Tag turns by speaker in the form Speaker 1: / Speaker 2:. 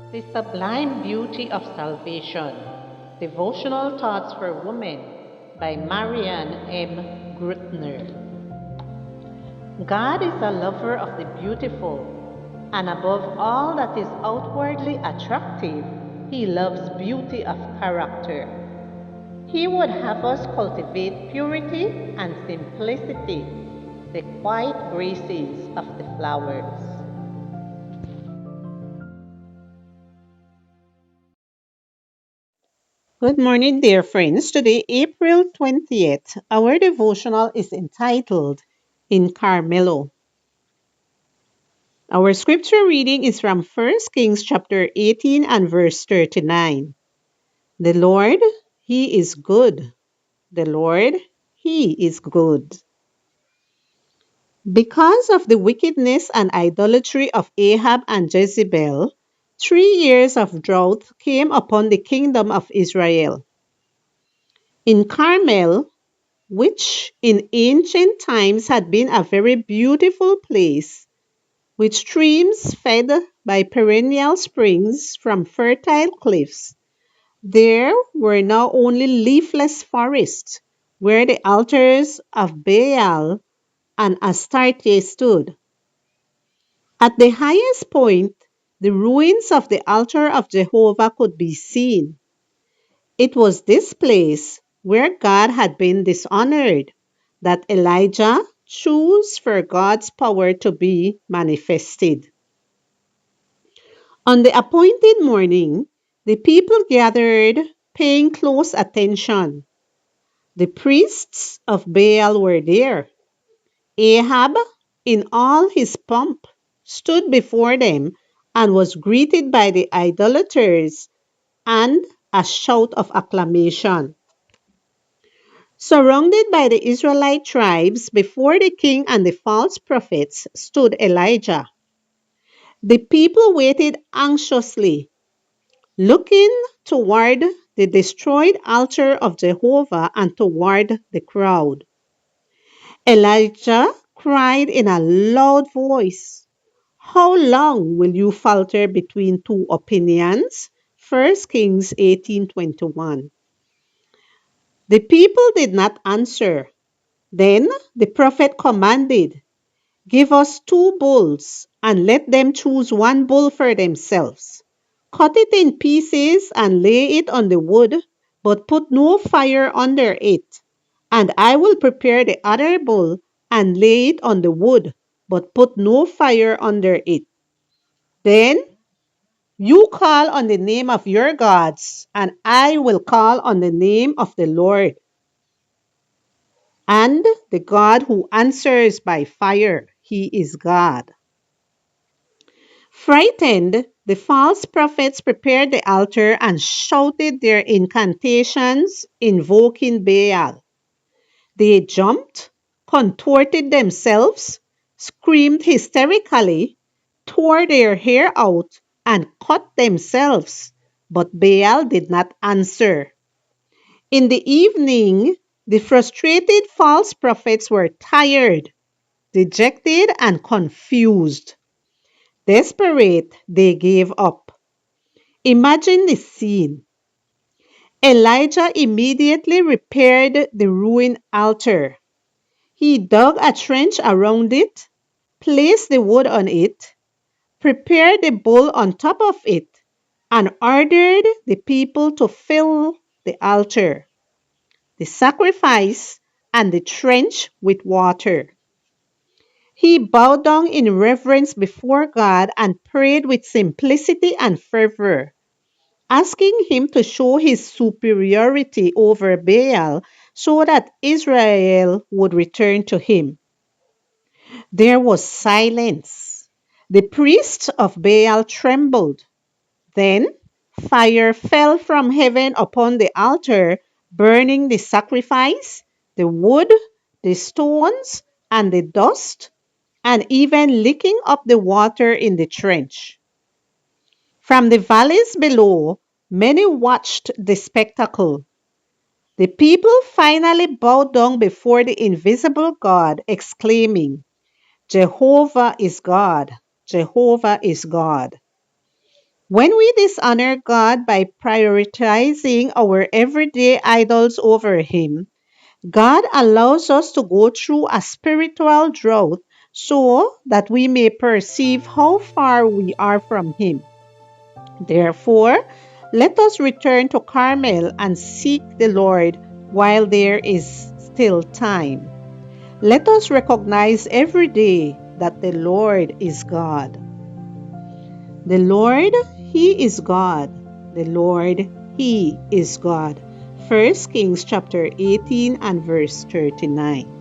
Speaker 1: The Sublime Beauty of Salvation. Devotional Thoughts for Women by Marianne M. Grutner. God is a lover of the beautiful, and above all that is outwardly attractive, He loves beauty of character. He would have us cultivate purity and simplicity, the quiet graces of the flowers. Good morning, dear friends. Today, April 20th, our devotional is entitled In Carmelo. Our scripture reading is from 1 Kings chapter 18 and verse 39. The Lord, He is good. The Lord, He is good. Because of the wickedness and idolatry of Ahab and Jezebel, 3 years of drought came upon the kingdom of Israel. In Carmel, which in ancient times had been a very beautiful place, with streams fed by perennial springs from fertile cliffs. There were now only leafless forests, where the altars of Baal and Astarte stood. At the highest point, the ruins of the altar of Jehovah could be seen. It was this place where God had been dishonored that Elijah chose for God's power to be manifested. On the appointed morning, the people gathered, paying close attention. The priests of Baal were there. Ahab, in all his pomp, stood before them and was greeted by the idolaters and a shout of acclamation. Surrounded by the Israelite tribes, before the king and the false prophets stood Elijah. The people waited anxiously, looking toward the destroyed altar of Jehovah and toward the crowd. Elijah cried in a loud voice, "How long will you falter between two opinions?" 1 Kings 18:21. The people did not answer. Then the prophet commanded, "Give us two bulls, and let them choose one bull for themselves. Cut it in pieces and lay it on the wood, but put no fire under it. And I will prepare the other bull and lay it on the wood, but put no fire under it. Then you call on the name of your gods, and I will call on the name of the Lord, and the God who answers by fire. He is God." Frightened, the false prophets prepared the altar and shouted their incantations, invoking Baal. They jumped, contorted themselves, screamed hysterically, tore their hair out, and cut themselves. But Baal did not answer. In the evening, the frustrated false prophets were tired, dejected, and confused. Desperate, they gave up. Imagine the scene. Elijah immediately repaired the ruined altar. He dug a trench around it, placed the wood on it, prepared the bull on top of it, and ordered the people to fill the altar, the sacrifice, and the trench with water. He bowed down in reverence before God and prayed with simplicity and fervor, asking him to show his superiority over Baal so that Israel would return to him. There was silence. The priests of Baal trembled. Then fire fell from heaven upon the altar, burning the sacrifice, the wood, the stones, and the dust, and even licking up the water in the trench. From the valleys below, many watched the spectacle. The people finally bowed down before the invisible God, exclaiming, "Jehovah is God! Jehovah is God!" When we dishonor God by prioritizing our everyday idols over Him, God allows us to go through a spiritual drought so that we may perceive how far we are from Him. Therefore, let us return to Carmel and seek the Lord while there is still time. Let us recognize every day that the Lord is God. The Lord, He is God. The Lord, He is God. 1 Kings chapter 18 and verse 39.